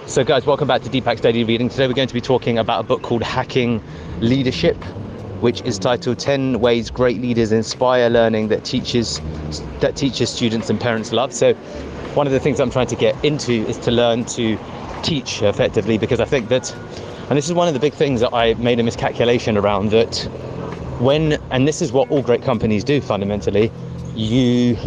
So guys, welcome back to Deepak's Daily Reading. Today we're going to be talking about a book called Hacking Leadership, which is titled 10 Ways Great Leaders Inspire Learning that teachers students and parents love. So one of the things I'm trying to get into is to learn to teach effectively, because I think that, and this is one of the big things that I made a miscalculation around, that and this is what all great companies do fundamentally, you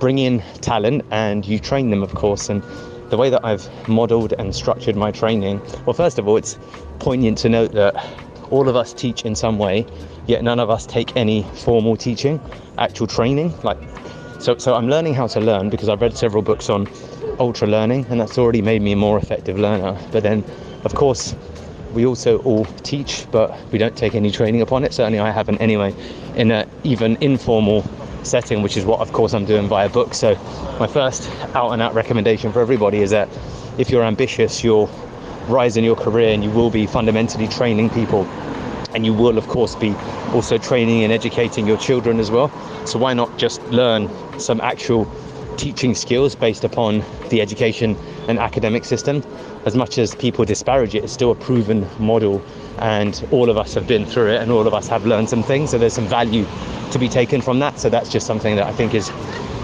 bring in talent and you train them, of course. And the way that I've modeled and structured my training, well, first of all, it's poignant to note that all of us teach in some way, yet none of us take any formal teaching, actual training. So I'm learning how to learn because I've read several books on ultra learning, and that's already made me a more effective learner. But then, of course, we also all teach, but we don't take any training upon it. Certainly I haven't anyway, in an even informal setting, which is what, of course, I'm doing via books. So my first out and out recommendation for everybody is that if you're ambitious, you'll rise in your career and you will be fundamentally training people, and you will, of course, be also training and educating your children as well. So why not just learn some actual teaching skills based upon the education and academic system? As much as people disparage it, it's still a proven model, and all of us have been through it and all of us have learned some things, so there's some value to be taken from that. So that's just something that I think is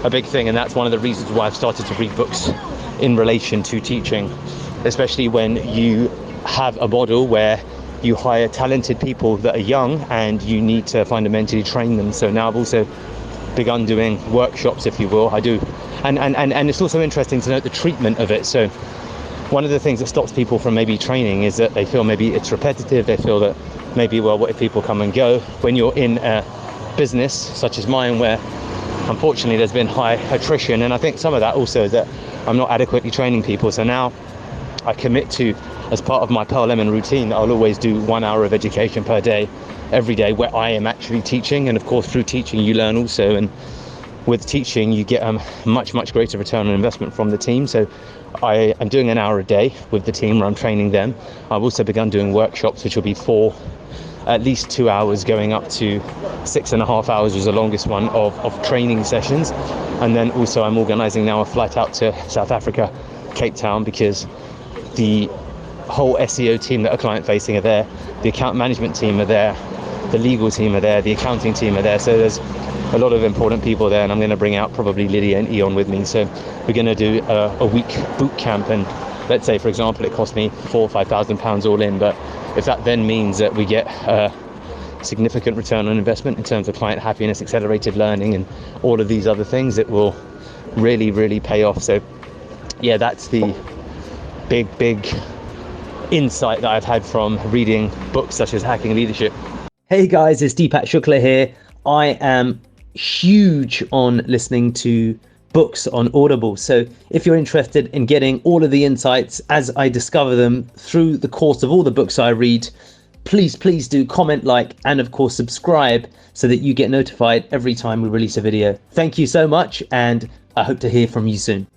a big thing, and that's one of the reasons why I've started to read books in relation to teaching, especially when you have a model where you hire talented people that are young and you need to fundamentally train them. So now I've also begun doing workshops, if you will. I do, and it's also interesting to note the treatment of it. So one of the things that stops people from maybe training is that they feel maybe it's repetitive. They feel that maybe, well, what if people come and go? When you're in a business such as mine, where unfortunately there's been high attrition, and I think some of that also is that I'm not adequately training people. So now I commit to, as part of my Pearl Lemon routine, I'll always do 1 hour of education per day, every day, where I am actually teaching. And of course, through teaching you learn also, and with teaching you get a much greater return on investment from the team. So I am doing an hour a day with the team where I'm training them. I've also begun doing workshops, which will be at least 2 hours, going up to 6.5 hours was the longest one of training sessions. And then also I'm organizing now a flight out to South Africa, Cape Town, because the whole SEO team that are client facing are there, the account management team are there, the legal team are there, the accounting team are there. So there's a lot of important people there, and I'm going to bring out probably Lydia and Eon with me. So we're going to do a week boot camp, and let's say, for example, it cost me £4,000 or £5,000 all in, but if that then means that we get a significant return on investment in terms of client happiness, accelerated learning, and all of these other things, it will really pay off. So yeah, that's the big insight that I've had from reading books such as Hacking Leadership. Hey guys, it's Deepak Shukla here. I am huge on listening to books on Audible. So if you're interested in getting all of the insights as I discover them through the course of all the books I read, please do comment, like, and of course subscribe so that you get notified every time we release a video. Thank you so much, and I hope to hear from you soon.